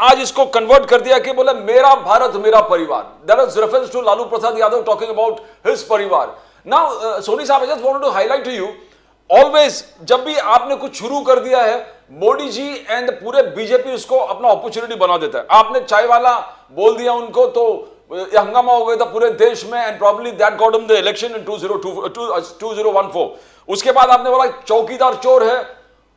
आज इसको कन्वर्ट कर दिया कि बोले मेरा भारत मेरा परिवार. That is reference to Lalu Prasad Yadav talking about his परिवार. Now, Soni साहब, I just wanted to highlight to you, always जब भी आपने कुछ शुरू कर दिया है, मोदी जी एंड पूरे बीजेपी उसको अपना अपॉर्चुनिटी बना देता है. आपने चाय वाला बोल दिया उनको तो हंगामा हो गया था पूरे देश में, and probably that got him the election in 2014. उसके बाद आपने बोला चौकीदार चोर है,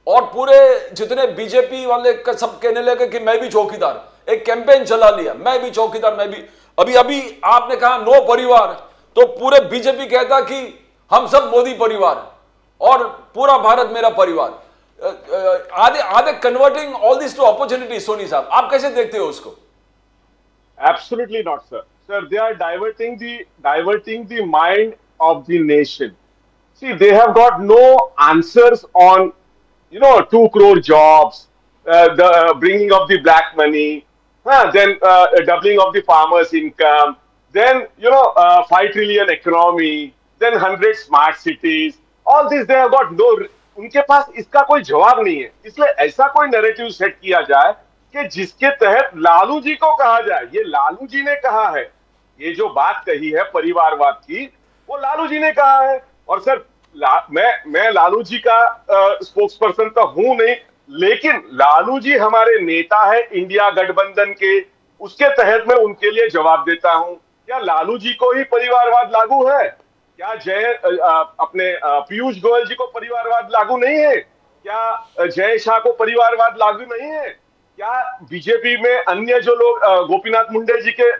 और पूरे जितने बीजेपी वाले सब कहने लगे कि मैं भी चौकीदार. एक कैंपेन चला लिया, मैं भी चौकीदार, मैं भी. अभी अभी आपने कहा नो परिवार, तो पूरे बीजेपी कहता कि हम सब मोदी परिवार और पूरा भारत मेरा परिवार. Are they converting all this to opportunity? Soni साहब, आप कैसे देखते हो उसको? Absolutely not, sir. Sir, they are diverting the mind of the nation. See, they have got no answers on, 2 crore jobs, the bringing of the black money, then doubling of the farmers' income, then 5 trillion economy, then 100 smart cities. All this they have got no. उनके पास इसका कोई जवाब नहीं है. इसलिए ऐसा कोई narrative set किया जाए कि जिसके तहत लालू जी को कहा जाए, ये लालू जी ने कहा है, ये जो बात कही है परिवारवाद की, वो लालू जी ने कहा है. और सर, मैं लालू जी का स्पोक्स पर्सन तो हूं नहीं, लेकिन लालू जी हमारे नेता है इंडिया गठबंधन के, उसके तहत मैं उनके लिए जवाब देता हूं. क्या लालू जी को ही परिवारवाद लागू है? क्या अपने पीयूष गोयल जी को परिवारवाद लागू नहीं है? क्या जय शाह को परिवारवाद लागू नहीं है? क्या बीजेपी में अन्य जो लोग, गोपीनाथ मुंडे जी के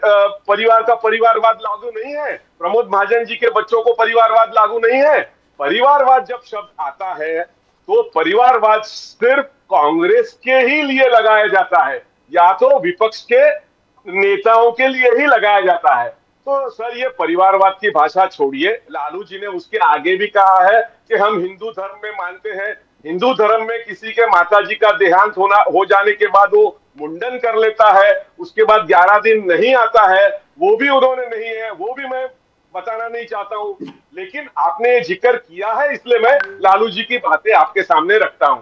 परिवार का परिवारवाद लागू नहीं है? प्रमोद महाजन जी के बच्चों को परिवारवाद लागू नहीं है? परिवारवाद जब शब्द आता है तो परिवारवाद सिर्फ कांग्रेस के ही लिए लगाया जाता है, या तो विपक्ष के नेताओं के लिए ही लगाया जाता है. तो सर, ये परिवारवाद की भाषा छोड़िए. लालू जी ने उसके आगे भी कहा है कि हम हिंदू धर्म में मानते हैं. हिंदू धर्म में किसी के माताजी का देहांत हो जाने के बाद वो मुंडन कर लेता है, उसके बाद 11 दिन नहीं आता है, वो भी उन्होंने नहीं है, वो भी मैं बताना नहीं चाहता हूं. लेकिन आपने जिक्र किया है, इसलिए मैं लालू जी की बातें आपके सामने रखता हूं.